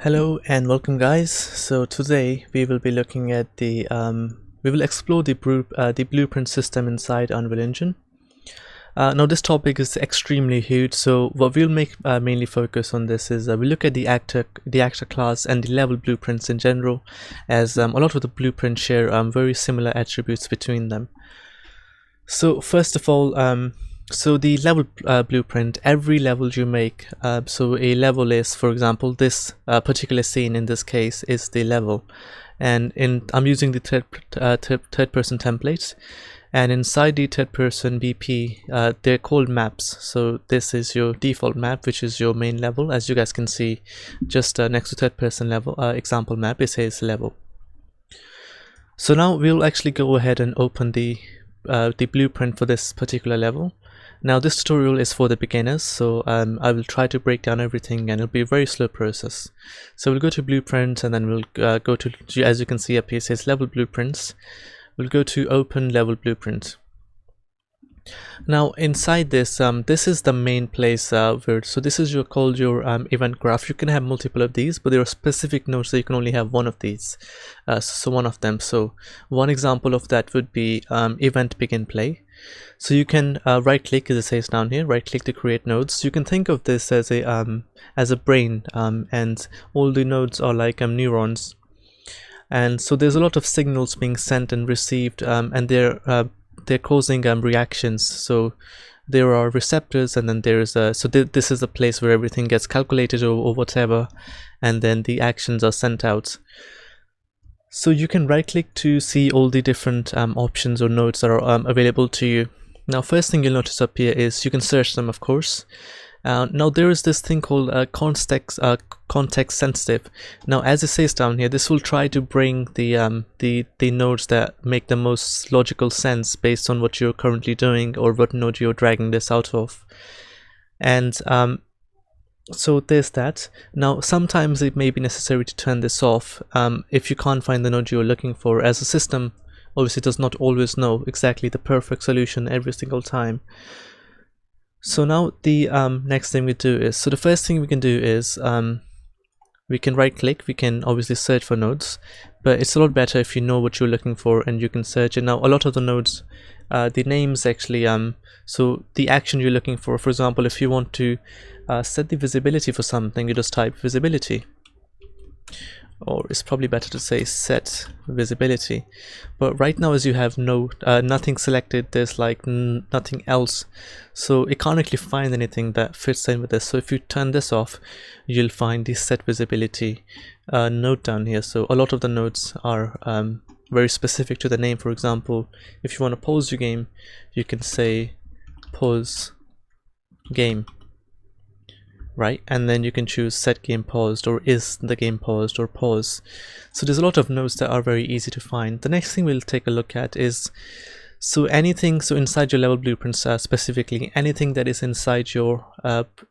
Hello and welcome guys. So today we will be looking at we will explore the blueprint system inside Unreal Engine. Now this topic is extremely huge, so what we'll mainly focus on this is we look at the actor class and the level blueprints in general, as a lot of the blueprints share very similar attributes between them. So first of all, so the level blueprint, every level you make, so a level is, for example, this particular scene in this case is the level, and I'm using the third person templates, and inside the third person BP they're called maps. So this is your default map, which is your main level. As you guys can see, just next to third person level example map, it says level. So now we'll actually go ahead and open the blueprint for this particular level. Now this tutorial is for the beginners, so I will try to break down everything and it'll be a very slow process. So we'll go to blueprint, and then we'll go to, as you can see up here, it says level blueprints. We'll go to open level blueprint. Now inside this, this is the main place where, so this is called your event graph. You can have multiple of these, but there are specific nodes that you can only have one of these, so one of them. So one example of that would be event begin play. So you can right click, as it says down here, right click to create nodes. You can think of this as a brain, and all the nodes are like neurons, and so there's a lot of signals being sent and received, and they're causing reactions. So there are receptors, and then there's this is a place where everything gets calculated or whatever, and then the actions are sent out. So you can right click to see all the different options or nodes that are available to you. Now first thing you'll notice up here is you can search them, of course. Now there is this thing called context sensitive. Now as it says down here, this will try to bring the nodes that make the most logical sense based on what you're currently doing or what node you're dragging this out of. And so there's that. Now sometimes it may be necessary to turn this off if you can't find the node you're looking for, as the system obviously does not always know exactly the perfect solution every single time. So now the next thing we do is, so the first thing we can do is we can right click, we can obviously search for nodes, but it's a lot better if you know what you're looking for and you can search it. Now a lot of the nodes, the names actually, so the action you're looking for example, if you want to set the visibility for something, you just type visibility, or it's probably better to say set visibility. But right now, as you have nothing selected, there's like nothing else, so it can't actually find anything that fits in with this. So if you turn this off, you'll find the set visibility node down here. So a lot of the nodes are very specific to the name. For example, if you want to pause your game, you can say pause game, right? And then you can choose set game paused, or is the game paused, or pause. So there's a lot of nodes that are very easy to find. The next thing we'll take a look at is, so anything, so inside your level blueprints, specifically anything that is inside your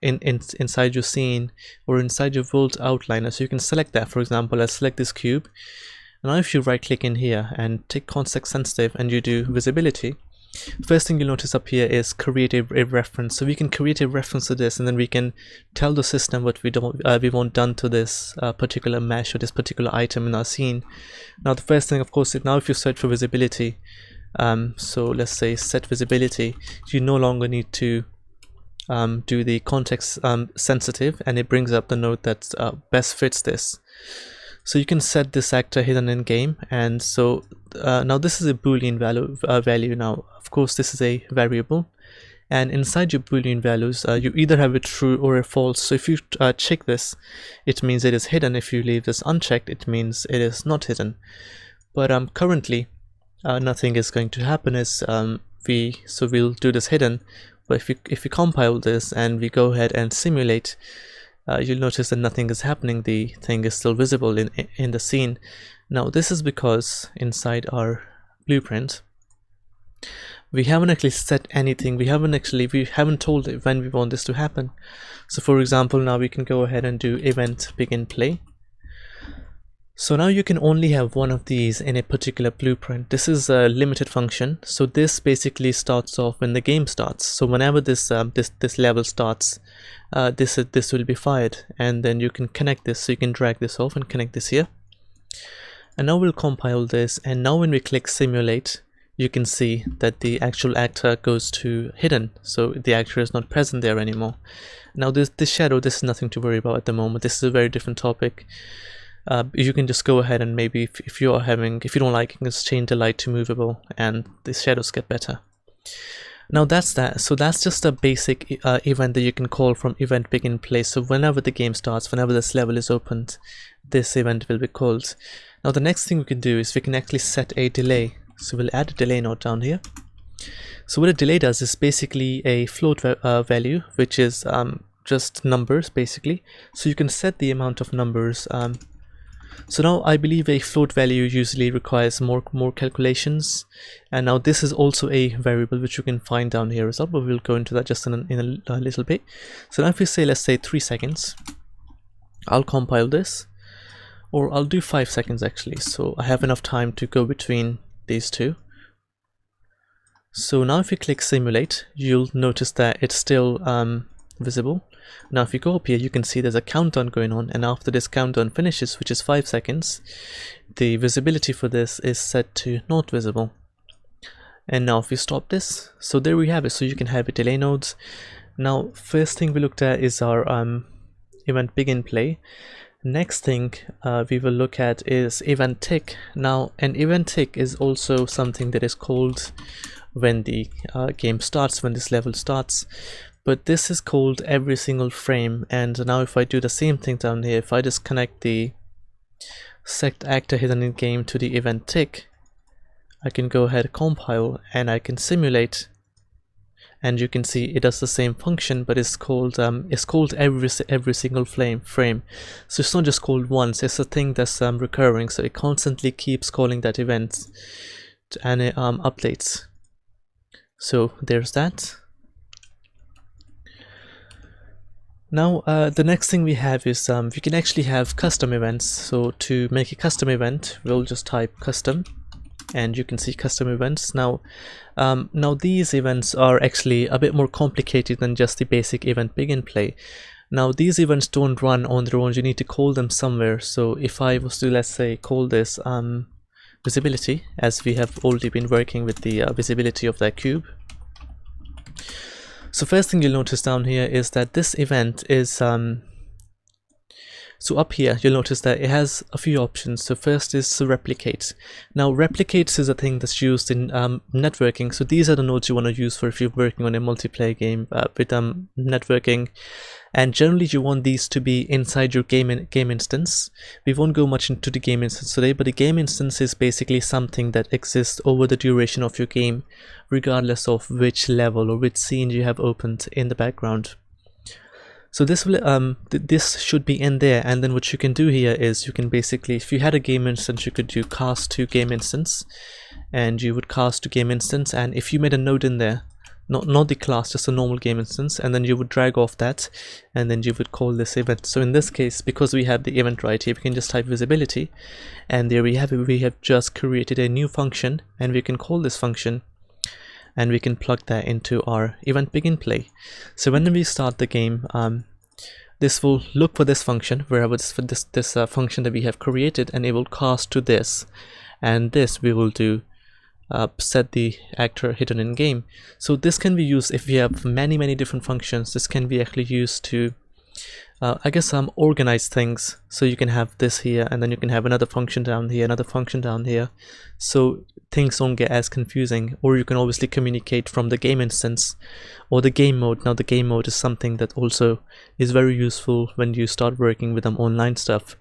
inside your scene or inside your world outliner. So you can select that. For example, let's select this cube. Now if you right click in here and take context sensitive and you do visibility, first thing you'll notice up here is create a reference. So we can create a reference to this, and then we can tell the system what we want done to this particular mesh or this particular item in our scene. Now the first thing, of course, is now if you search for visibility, so let's say set visibility, you no longer need to do the context sensitive, and it brings up the node that best fits this. So you can set this actor hidden in game, and so now this is a boolean value. Now of course this is a variable, and inside your boolean values you either have a true or a false. So if you check this, it means it is hidden. If you leave this unchecked, it means it is not hidden. But currently nothing is going to happen, as we'll do this hidden. But if we compile this and we go ahead and simulate, you'll notice that nothing is happening. The thing is still visible in the scene. Now this is because inside our blueprint we haven't actually set anything. We haven't told it when we want this to happen. So for example, now we can go ahead and do event begin play. So now you can only have one of these in a particular blueprint. This is a limited function. So this basically starts off when the game starts. So whenever this level starts, this will be fired, and then you can connect this. So you can drag this off and connect this here. And now we'll compile this, and now when we click simulate, you can see that the actual actor goes to hidden, so the actor is not present there anymore. Now this shadow, this is nothing to worry about at the moment. This is a very different topic. You can just go ahead and maybe if you don't like, you can just change the light to movable and the shadows get better. Now that's that. So that's just a basic event that you can call from event begin play. So whenever the game starts, whenever this level is opened, this event will be called. Now the next thing we can do is we can actually set a delay. So we'll add a delay node down here. So what a delay does is basically a float value, which is just numbers basically. So you can set the amount of numbers. So now I believe a float value usually requires more calculations, and now this is also a variable which you can find down here as well, but we'll go into that just in a little bit. So now if we say, let's say 3 seconds, I'll compile this, or I'll do 5 seconds actually, so I have enough time to go between these two. So now if you click simulate, you'll notice that it's still visible. Now if you go up here, you can see there's a countdown going on, and after this countdown finishes, which is 5 seconds, the visibility for this is set to not visible. And now if we stop this, so there we have it. So you can have a delay nodes. Now first thing we looked at is our event begin play. Next thing we will look at is event tick. Now an event tick is also something that is called when the game starts, when this level starts, but this is called every single frame. And now if I do the same thing down here, if I just connect the set actor hidden in game to the event tick, I can go ahead, compile, and I can simulate, and you can see it does the same function, but it's called every single frame. So it's not just called once, it's a thing that's recurring, so it constantly keeps calling that event and it updates. So there's that. Now the next thing we have is we can actually have custom events. So to make a custom event, we'll just type custom, and you can see custom events. Now these events are actually a bit more complicated than just the basic event begin play. Now these events don't run on their own, you need to call them somewhere. So if I was to, let's say, call this visibility, as we have already been working with the visibility of that cube. So first thing you'll notice down here is that this event is so up here you'll notice that it has a few options. So first is to replicate. Now replicates is a thing that's used in networking. So these are the nodes you want to use for if you're working on a multiplayer game with networking, and generally you want these to be inside your game instance. We won't go much into the game instance today, but the game instance is basically something that exists over the duration of your game, regardless of which level or which scene you have opened in the background. So this will this should be in there, and then what you can do here is you can basically, if you had a game instance, you could do cast to game instance, and you would cast to game instance, and if you made a node in there, not the class, just a normal game instance, and then you would drag off that, and then you would call this event. So in this case, because we have the event right here, we can just type visibility, and there we have it. We have just created a new function, and we can call this function, and we can plug that into our event begin play. So when we start the game, this will look for this function, wherever this function that we have created, and it will cast to this, and this we will do set the actor hidden in game. So this can be used if you have many different functions. This can be actually used to I guess organize things. So you can have this here, and then you can have another function down here, another function down here, so things don't get as confusing. Or you can obviously communicate from the game instance or the game mode. Now the game mode is something that also is very useful when you start working with online stuff,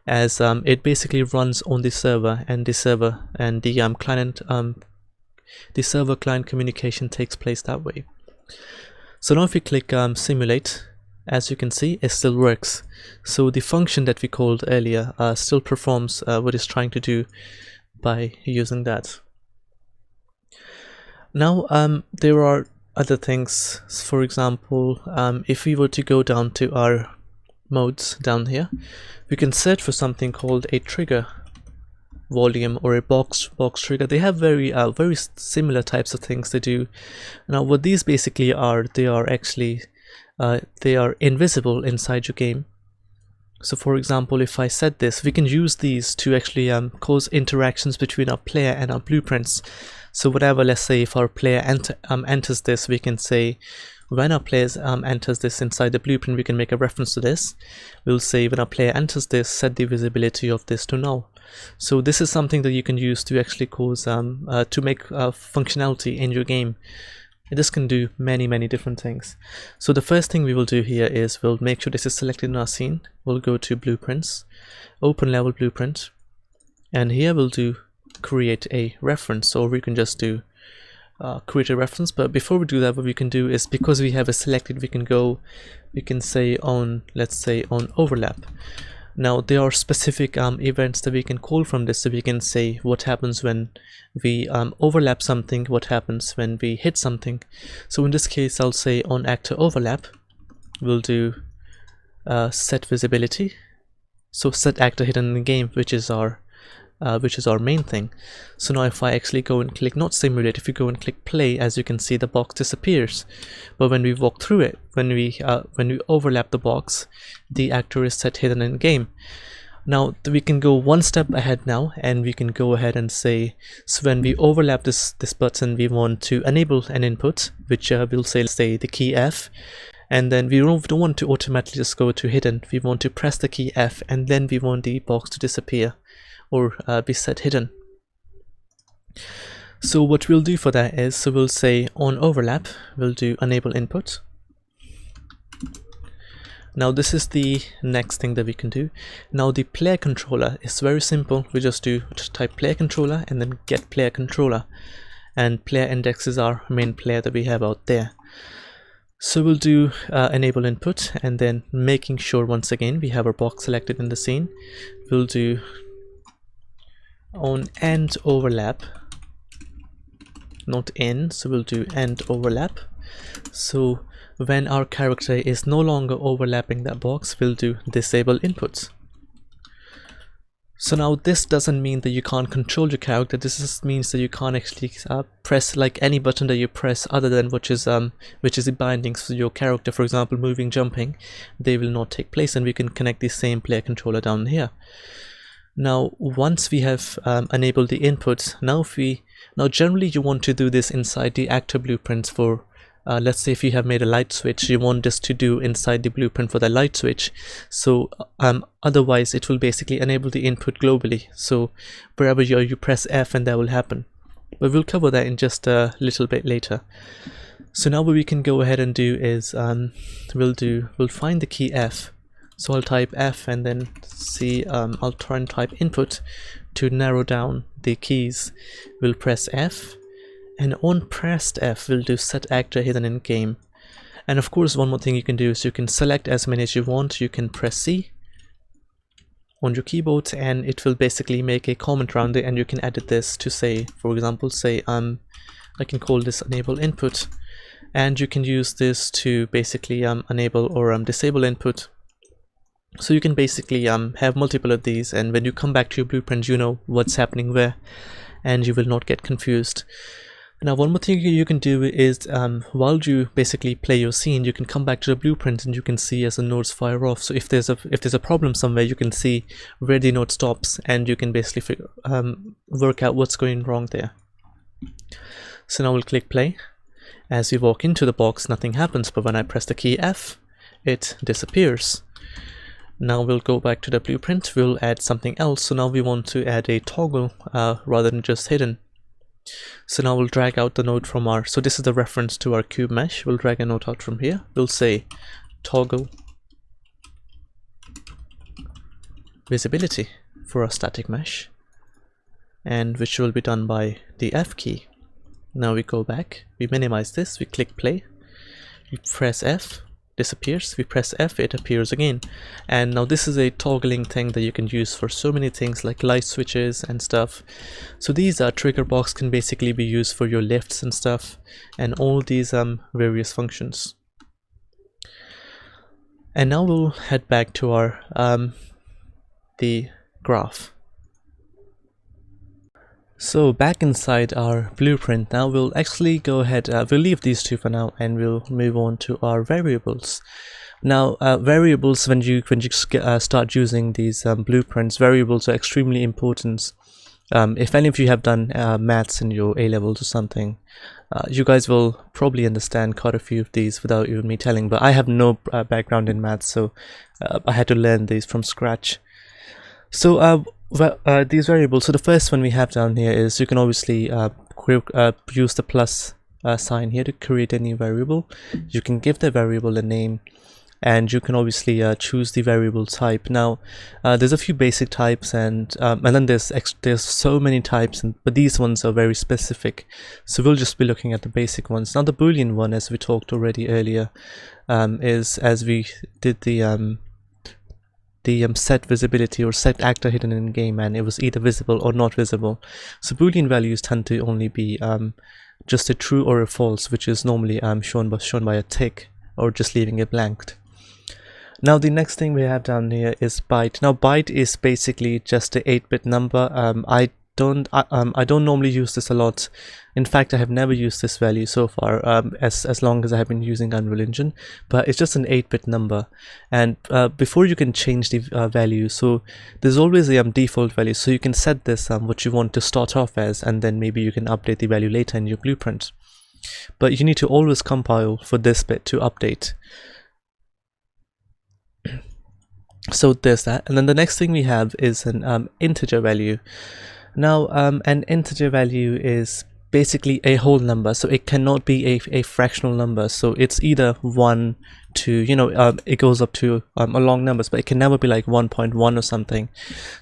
as it basically runs on the server, and the server and the client, the server client communication takes place that way. So now if we click simulate, as you can see, it still works. So the function that we called earlier still performs what it's trying to do by using that. Now there are other things. For example, if we were to go down to our modes down here, we can search for something called a trigger volume or a box trigger. They have very similar types of things they do. Now what these basically are, they are actually they are invisible inside your game. So for example, if I set this, we can use these to actually cause interactions between our player and our blueprints. So whatever, let's say if our player enters this, we can say when our player enters this inside the blueprint, we can make a reference to this. We'll say when our player enters this, set the visibility of this to null. So this is something that you can use to actually cause to make functionality in your game. This can do many different things. So the first thing we will do here is we'll make sure this is selected in our scene. We'll go to blueprints, open level blueprint, and here we'll do create a reference, or we can just do create a reference. But before we do that, what we can do is, because we have it selected, we can say on, let's say on overlap. Now there are specific events that we can call from this. So we can say what happens when we overlap something, what happens when we hit something. So in this case, I'll say on actor overlap, we'll do set visibility. So set actor hidden in the game, which is our main thing. So now if I actually go and click not simulate, if you go and click play, as you can see, the box disappears. But when we walk through it, when we overlap the box, the actor is set hidden in game. Now we can go one step ahead now, and we can go ahead and say, so when we overlap this button, we want to enable an input, which we'll say the key F. And then we don't want to automatically just go to hidden. We want to press the key F, and then we want the box to disappear or be set hidden. So what we'll do for that is, so we'll say on overlap, we'll do enable input. Now this is the next thing that we can do. Now the player controller is very simple. We just type player controller and then get player controller, and player index is our main player that we have out there. So we'll do enable input, and then making sure once again we have our box selected in the scene. We'll do on end overlap, not in, so we'll do end overlap. So when our character is no longer overlapping that box, we'll do disable inputs. So now this doesn't mean that you can't control your character. This just means that you can't actually press like any button that you press other than which is the bindings for your character. For example, moving, jumping, they will not take place, and we can connect the same player controller down here. Now once we have enabled the inputs, now generally you want to do this inside the actor blueprints for let's say if you have made a light switch, you want this to do inside the blueprint for the light switch. So otherwise it will basically enable the input globally, so wherever you press F and that will happen. But we'll cover that in just a little bit later. So now what we can go ahead and do is we'll find the key F. So I'll type F and then see, I'll try and type input to narrow down the keys. We'll press F, and on pressed F we'll do set actor hidden in game. And of course one more thing you can do is you can select as many as you want. You can press C on your keyboard and it will basically make a comment around it, and you can edit this to say, for example, say I can call this enable input, and you can use this to basically enable or disable input. So you can basically have multiple of these, and when you come back to your blueprint, you know what's happening where, and you will not get confused. Now one more thing you can do is while you basically play your scene, you can come back to the blueprint and you can see as the nodes fire off. So if there's a problem somewhere, you can see where the node stops, and you can basically work out what's going wrong there. So now we'll click play. As we walk into the box, nothing happens, but when I press the key F, it disappears. Now we'll go back to the blueprint, we'll add something else. So now we want to add a toggle rather than just hidden. So now we'll drag out the node from our, so this is the reference to our cube mesh. We'll drag a node out from here. We'll say toggle visibility for our static mesh, and which will be done by the F key. Now we go back, we minimize this, we click play, we press F, disappears, we press F, it appears again. And now this is a toggling thing that you can use for so many things like light switches and stuff. So these trigger box can basically be used for your lifts and stuff, and all these various functions. And now we'll head back to our the graph. So back inside our blueprint now, we'll actually go ahead, we'll leave these two for now, and we'll move on to our variables. Now variables, when you start using these blueprints, variables are extremely important. If any of you have done maths in your A levels or something, you guys will probably understand quite a few of these without even me telling, but I have no background in maths, so I had to learn these from scratch. So these variables, so the first one we have down here is, you can obviously use the plus sign here to create a new variable. You can give the variable a name, and you can obviously choose the variable type. Now there's a few basic types, and then there's so many types, but these ones are very specific, so we'll just be looking at the basic ones. Now the Boolean one, as we talked already earlier, is, as we did the set visibility or set actor hidden in game, and it was either visible or not visible. So Boolean values tend to only be just a true or a false, which is normally shown by a tick or just leaving it blanked. Now the next thing we have down here is byte. Now byte is basically just a 8-bit number. I don't normally use this a lot. In fact, I have never used this value so far, as long as I have been using Unreal Engine, but it's just an 8-bit number. And before you can change the value, so there's always a default value, so you can set this what you want to start off as, and then maybe you can update the value later in your blueprint. But you need to always compile for this bit to update. So there's that. And then the next thing we have is an integer value. Now an integer value is basically a whole number, so it cannot be a fractional number. So it's either 1 to, you know, it goes up to a long numbers, but it can never be like 1.1 or something.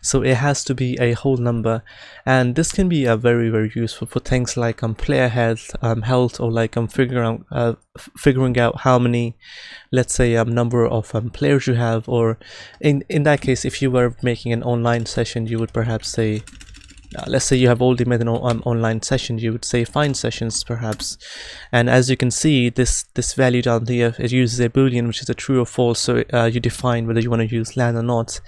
So it has to be a whole number, and this can be very useful for things like player health, or like figuring out how many, let's say, number of players you have, or in that case, if you were making an online session, you would perhaps say, let's say you have already made an online session, you would say find sessions perhaps. And as you can see, this value down here, it uses a boolean, which is a true or false, so you define whether you want to use LAN or not.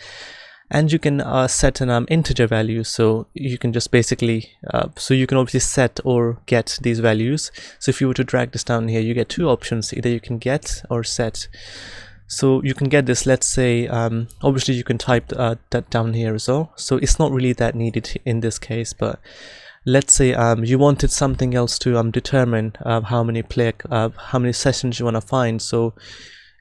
And you can set an integer value, so you can just basically so you can obviously set or get these values. So if you were to drag this down here, you get two options: either you can get or set. So you can get this, let's say, obviously you can type that down here as well, so it's not really that needed in this case. But let's say you wanted something else to determine how many sessions you want to find. So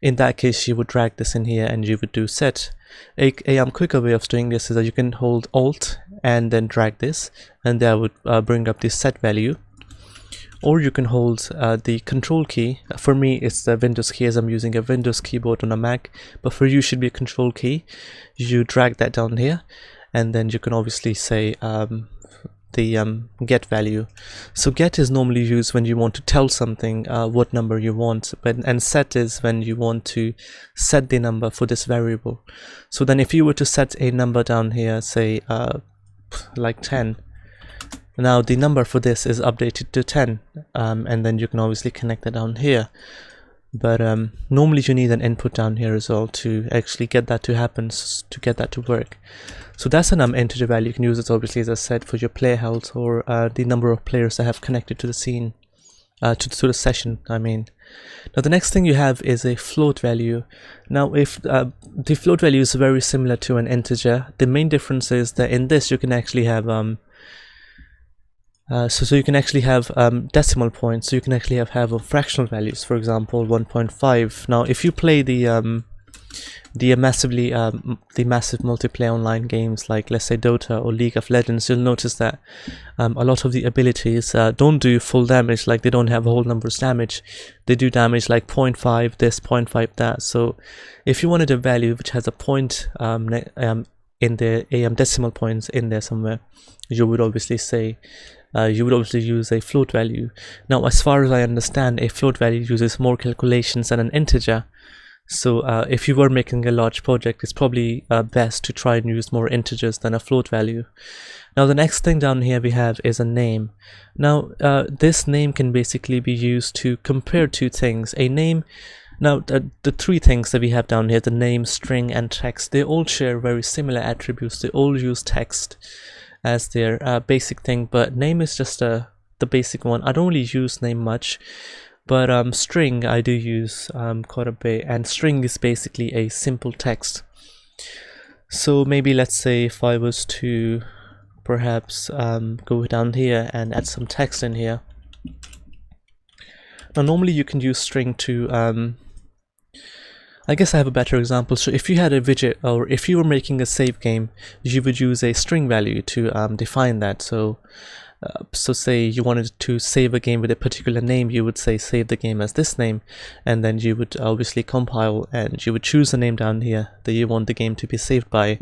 in that case, you would drag this in here and you would do set. A quicker way of doing this is that you can hold Alt and then drag this, and that would bring up the set value. Or you can hold the control key. For me, it's the Windows key, as I'm using a Windows keyboard on a Mac, but for you should be a control key. You drag that down here, and then you can obviously say the get value. So get is normally used when you want to tell something what number you want, and set is when you want to set the number for this variable. So then if you were to set a number down here, say like 10, now the number for this is updated to 10, and then you can obviously connect that down here. But normally you need an input down here as well to actually get that to happen, to get that to work. So that's an integer value. You can use it obviously, as I said, for your player health, or the number of players that have connected to the scene, to the session, I mean. Now the next thing you have is a float value. Now if the float value is very similar to an integer, the main difference is that in this you can actually have so you can actually have decimal points, so you can actually have fractional values, for example 1.5. Now if you play the massive multiplayer online games like, let's say, Dota or League of Legends, you'll notice that a lot of the abilities don't do full damage, like they don't have whole numbers damage. They do damage like 0.5 this, 0.5 that. So if you wanted a value which has a point in the decimal points in there somewhere, you would obviously say you would obviously use a float value. Now as far as I understand, a float value uses more calculations than an integer. So if you were making a large project, it's probably best to try and use more integers than a float value. Now the next thing down here we have is a name. Now this name can basically be used to compare two things. A name Now the three things that we have down here, the name, string and text, they all share very similar attributes. They all use text as their basic thing, but name is just the basic one. I don't really use name much, but string I do use quite a bit, and string is basically a simple text. So maybe let's say if I was to perhaps go down here and add some text in here. Now normally you can use string to I guess I have a better example. So if you had a widget, or if you were making a save game, you would use a string value to define that. So say you wanted to save a game with a particular name, you would say save the game as this name, and then you would obviously compile and you would choose the name down here that you want the game to be saved by.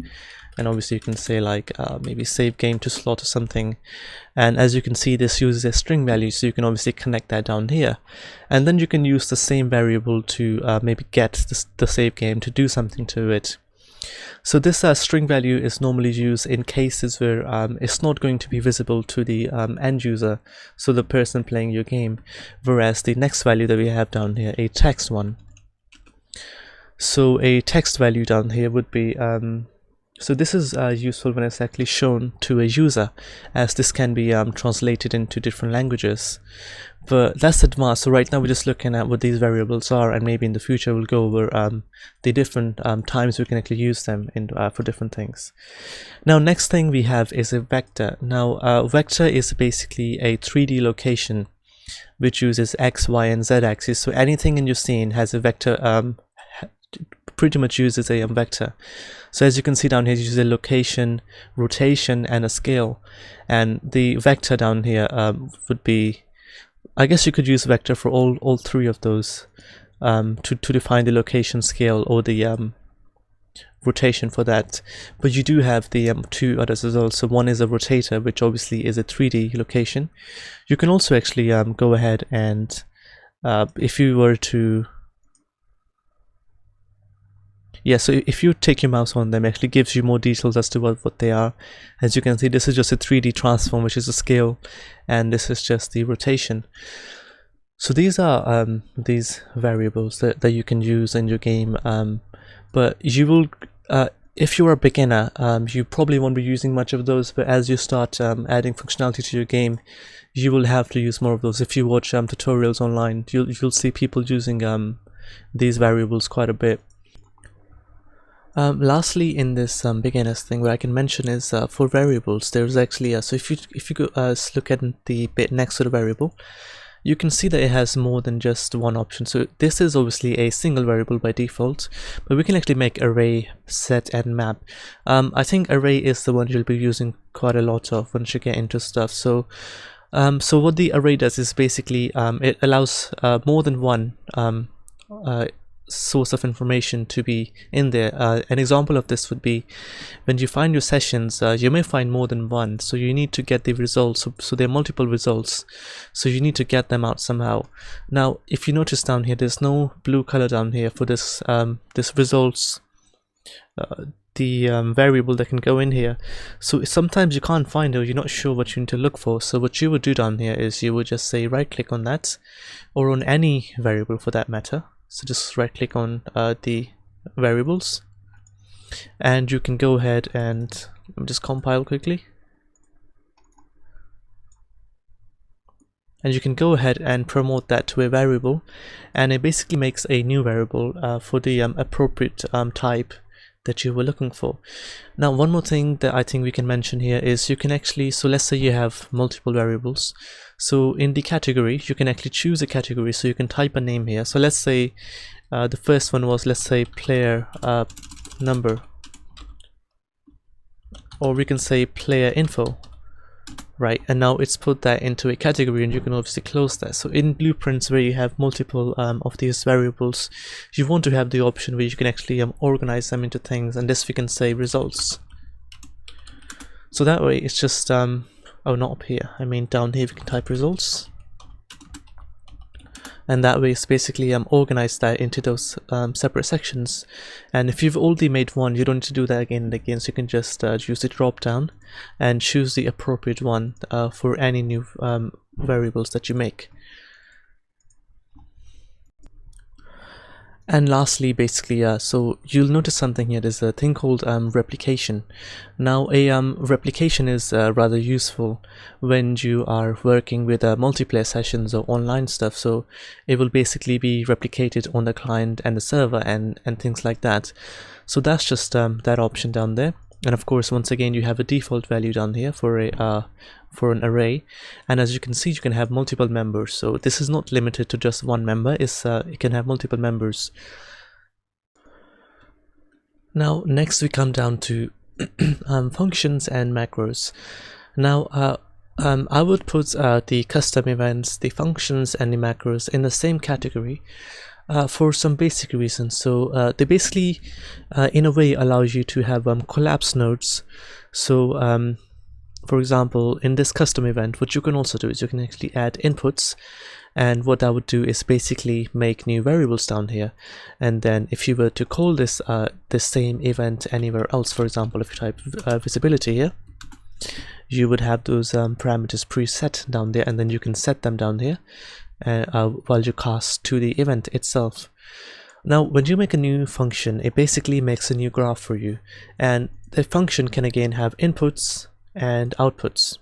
And obviously you can say like maybe save game to slot or something, and as you can see this uses a string value, so you can obviously connect that down here, and then you can use the same variable to maybe get the save game to do something to it. So this string value is normally used in cases where it's not going to be visible to the end user, so the person playing your game, whereas the next value that we have down here, a text one. So a text value down here would be so this is useful when it's actually shown to a user, as this can be translated into different languages. But that's advanced. So right now we're just looking at what these variables are, and maybe in the future we'll go over the different times we can actually use them in, for different things. Now next thing we have is a vector. Now vector is basically a 3D location which uses x, y and z axis. So anything in your scene has a vector, pretty much uses a vector. So as you can see down here, it uses a location, rotation and a scale, and the vector down here would be, I guess you could use vector for all three of those to define the location, scale, or the rotation for that. But you do have the two others as well. So one is a rotator, which obviously is a 3D location. You can also actually go ahead and if you were to so if you take your mouse on them, it actually gives you more details as to what they are. As you can see, this is just a 3D transform, which is a scale, and this is just the rotation. So these are these variables that you can use in your game, but you will if you're a beginner, you probably won't be using much of those, but as you start adding functionality to your game, you will have to use more of those. If you watch tutorials online, you'll see people using these variables quite a bit. Lastly, in this beginners thing, where I can mention is for variables, there's actually so if you go look at the bit next to the variable, you can see that it has more than just one option. So this is obviously a single variable by default, but we can actually make array, set and map. I think array is the one you'll be using quite a lot of once you get into stuff. So so what the array does is basically it allows more than one source of information to be in there. An example of this would be when you find your sessions, you may find more than one, so you need to get the results. So there are multiple results, so you need to get them out somehow. Now if you notice down here, there's no blue color down here for this this results the variable that can go in here. So sometimes you can't find it, or you're not sure what you need to look for. So what you would do down here is you would just say right click on that, or on any variable for that matter. So just right click on the variables, and you can go ahead and just compile quickly, and you can go ahead and promote that to a variable, and it basically makes a new variable for the appropriate type that you were looking for. Now one more thing that I think we can mention here is you can actually, so let's say you have multiple variables, so in the category you can actually choose a category, so you can type a name here. So let's say the first one was, let's say player number, or we can say player info, right? And now it's put that into a category, and you can obviously close that. So in blueprints where you have multiple of these variables, you want to have the option where you can actually organize them into things, and this we can say results. So that way it's just oh, not up here, I mean down here we can type results, and that way it's basically organize that into those separate sections. And if you've already made one, you don't need to do that again and again, so you can just use the drop down and choose the appropriate one for any new variables that you make. And lastly, basically, so you'll notice something here. There's a thing called replication. Now, a replication is rather useful when you are working with multiplayer sessions or online stuff. So it will basically be replicated on the client and the server and things like that. So that's just that option down there. And of course, once again, you have a default value down here for a for an array, and as you can see, you can have multiple members. So this is not limited to just one member. It can have multiple members. Now next we come down to functions and macros. Now I would put the custom events, the functions and the macros in the same category for some basic reasons. So they basically in a way allow you to have collapse nodes. So for example, in this custom event, what you can also do is you can actually add inputs, and what that would do is basically make new variables down here. And then if you were to call this this same event anywhere else, for example, if you type visibility here, you would have those parameters preset down there, and then you can set them down here while you cast to the event itself. Now when you make a new function, it basically makes a new graph for you, and the function can again have inputs and outputs.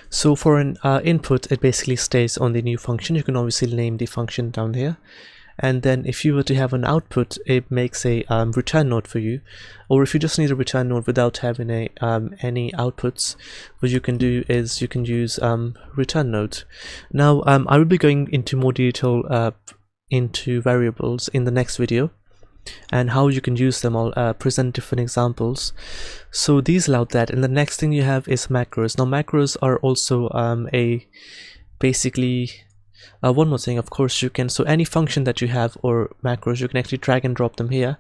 So for an input, it basically stays on the new function. You can obviously name the function down here, and then if you were to have an output, it makes a return node for you. Or if you just need a return node without having a any outputs, what you can do is you can use return node. Now I will be going into more detail into variables in the next video, and how you can use them. I'll present different examples. So these allow that, and the next thing you have is macros. Now macros are also basically one more thing. Of course you can, so any function that you have or macros, you can actually drag and drop them here,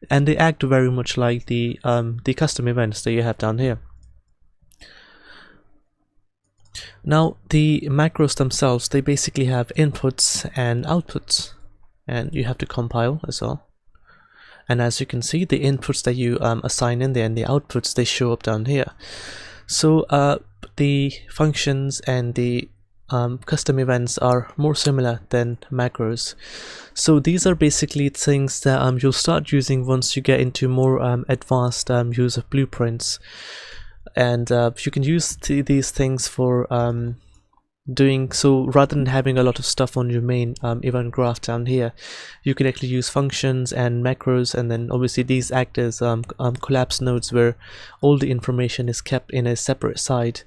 and they act very much like the custom events that you have down here. Now the macros themselves, they basically have inputs and outputs, and you have to compile as well. And as you can see, the inputs that you assign in there and the outputs, they show up down here. So the functions and the custom events are more similar than macros. So these are basically things that you'll start using once you get into more advanced use of blueprints. And you can use these things for doing so. Rather than having a lot of stuff on your main event graph down here, you can actually use functions and macros, and then obviously these act as collapse nodes where all the information is kept in a separate side,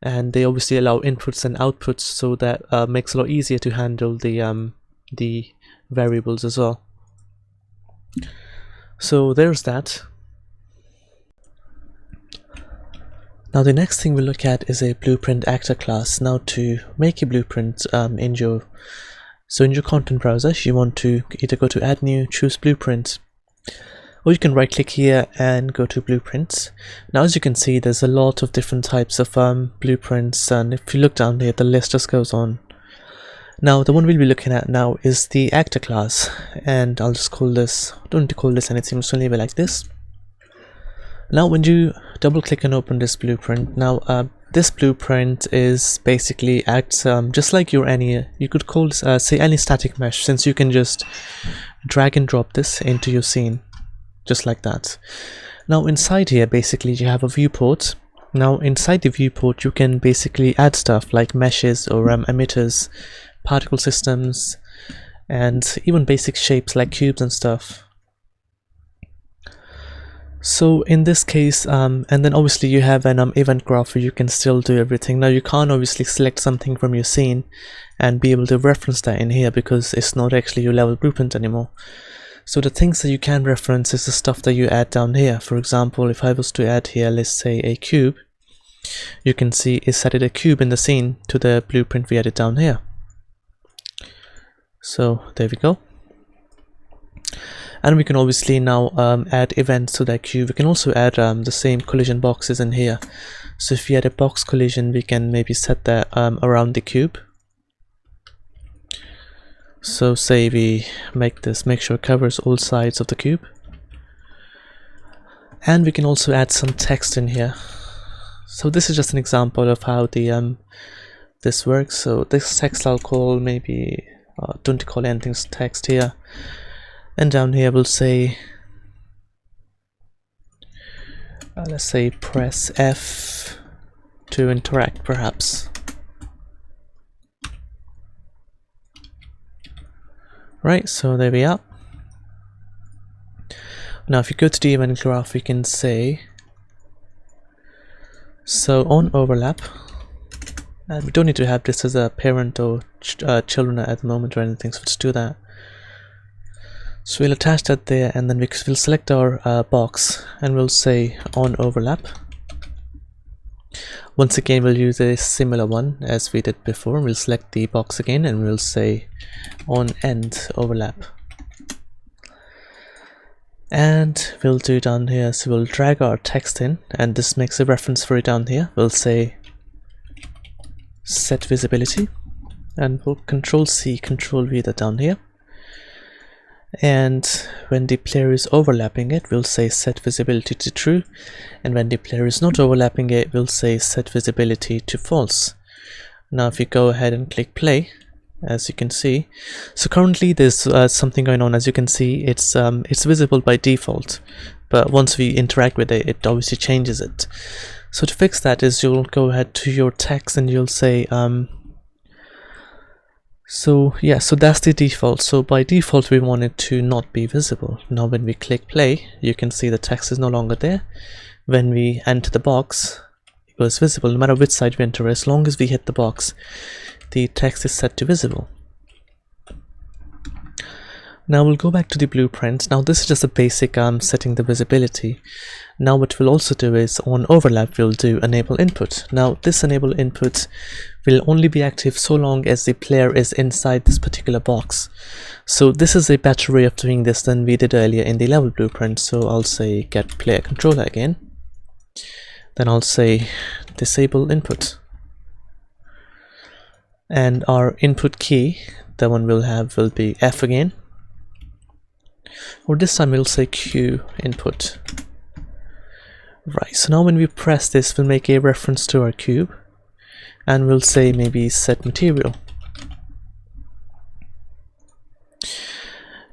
and they obviously allow inputs and outputs, so that makes it a lot easier to handle the variables as well. So there's that. Now the next thing we'll look at is a blueprint actor class. Now to make a blueprint in your content browser, you want to either go to add new, choose blueprint, or you can right click here and go to blueprints. Now as you can see, there's a lot of different types of blueprints, and if you look down here, the list just goes on. Now the one we'll be looking at now is the actor class, and I'll just call this, don't need to call this anything, just leave it like this. Now when you double click and open this blueprint, now this blueprint is basically acts just like your you could call this, say any static mesh, since you can just drag and drop this into your scene just like that. Now inside here basically you have a viewport. Now inside the viewport you can basically add stuff like meshes or emitters, particle systems, and even basic shapes like cubes and stuff. So in this case, and then obviously you have an event graph where you can still do everything. Now you can't obviously select something from your scene and be able to reference that in here because it's not actually your level blueprint anymore. So the things that you can reference is the stuff that you add down here. For example, if I was to add here, let's say a cube, you can see it's added a cube in the scene to the blueprint we added down here. So there we go. And we can obviously now add events to that cube. We can also add the same collision boxes in here. So if we add a box collision, we can maybe set that around the cube. So say we make sure it covers all sides of the cube. And we can also add some text in here. So this is just an example of how the this works. So this text I'll call maybe don't call anything text here. and down here we'll say let's say press F to interact perhaps. Right, so there we are. Now if you go to the event graph, we can say, so on overlap, and we don't need to have this as a parent or children at the moment or anything, so let's do that. So we'll attach that there, and then we'll select our box and we'll say on overlap. Once again we'll use a similar one as we did before. We'll select the box again and we'll say on end overlap, and we'll do down here, so we'll drag our text in, and this makes a reference for it down here. We'll say set visibility, and we'll Control C, Control V that down here, and when the player is overlapping it, we'll say set visibility to true, and when the player is not overlapping it, we'll say set visibility to false. Now if you go ahead and click play, as you can see, so currently there's something going on. As you can see, it's visible by default, but once we interact with it, it obviously changes it. So to fix that is you'll go ahead to your text and you'll say so that's the default. So by default we want it to not be visible. Now when we click play, you can see the text is no longer there. When we enter the box, it goes visible no matter which side we enter. As long as we hit the box, the text is set to visible. Now we'll go back to the blueprint. Now this is just a basic setting the visibility. Now what we'll also do is on overlap we'll do enable input. Now this enable input will only be active so long as the player is inside this particular box. So this is a better way of doing this than we did earlier in the level blueprint. So I'll say get player controller again, then I'll say disable input, and our input key, the one we'll have, will be F again, or this time we'll say Q input. Right, so now when we press this, we'll make a reference to our cube, and we'll say maybe set material,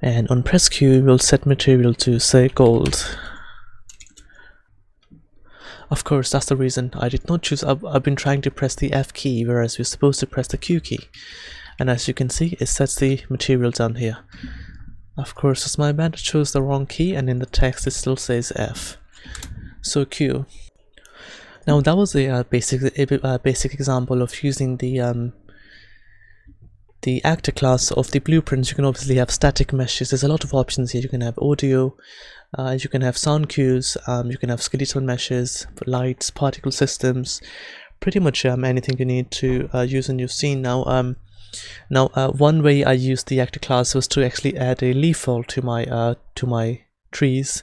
and on press Q we'll set material to say gold. Of course, that's the reason I did not choose. I've been trying to press the F key, whereas we're supposed to press the Q key, and as you can see, it sets the material down here. Of course, it's my bad, I chose the wrong key, and in the text it still says F, so Q. Now that was a basic example of using the actor class of the blueprints. You can obviously have static meshes. There's a lot of options here. You can have audio, you can have sound cues, you can have skeletal meshes, lights, particle systems, pretty much anything you need to use in your scene. Now one way I used the actor class was to actually add a leaf fall to my trees,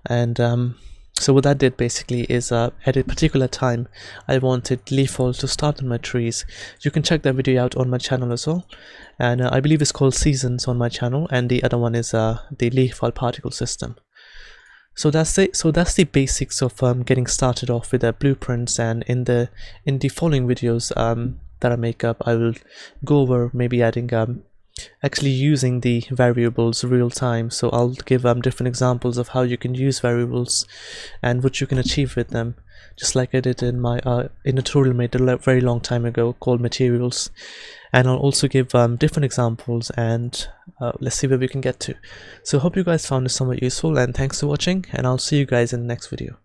and so what that did basically is at a particular time I wanted leaf fall to start on my trees. You can check that video out on my channel as well, and I believe it's called Seasons on my channel, and the other one is the leaf fall particle system. So that's it. So that's the basics of getting started off with the blueprints, and in the following videos that I make up, I will go over maybe adding actually using the variables real time. So I'll give different examples of how you can use variables and what you can achieve with them, just like I did in my in a tutorial made a very long time ago called materials. And I'll also give different examples, and let's see where we can get to. So hope you guys found this somewhat useful, and thanks for watching, and I'll see you guys in the next video.